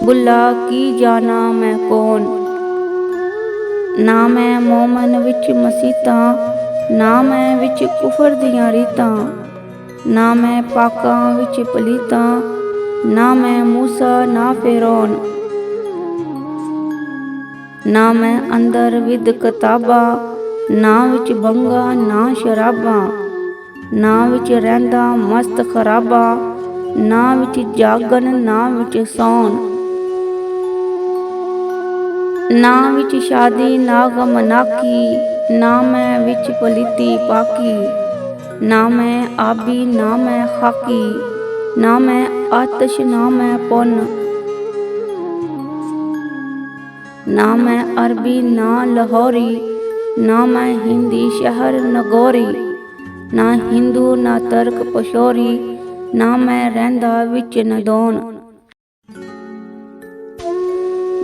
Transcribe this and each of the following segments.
बुला की जाना मैं कौन। ना मैं मोमन विच मसीता, ना मैं विच कुफर दियां रीतां, ना मैं पाकां विच पलीतां, ना मैं मूसा ना फिरौन। ना मैं अंदर विद किताबां, ना विच बंगा ना शराबां, ना विच रहिंदा मस्त खराबां, ना विच जागन ना विच सौन। ना विच शादी ना गम नाकी, ना मैं विच पलीती पाकी, ना मैं आबी ना मैं खाकी, ना मैं आतश ना मैं पुन। ना मैं अरबी ना लाहौरी, ना मैं हिंदी शहर नगौरी, ना हिंदू ना तर्क पशौरी, ना मैं रहिंदा विच नदौन।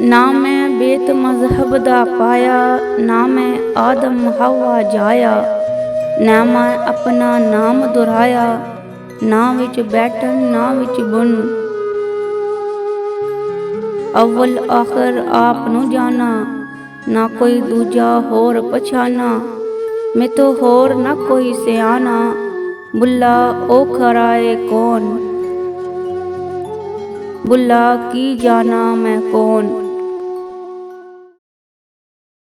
ना मैं बेत मजहब दा पाया, ना मैं आदम हवा जाया, ना मैं अपना नाम दुहराया, ना विच बैठन ना विच बुन। अव्वल आखिर आप नू जाना, ना कोई दूजा होर पछाना, मैं तो होर ना कोई सियाना, बुला ओ खराए कौन। बुला की जाना मैं कौन।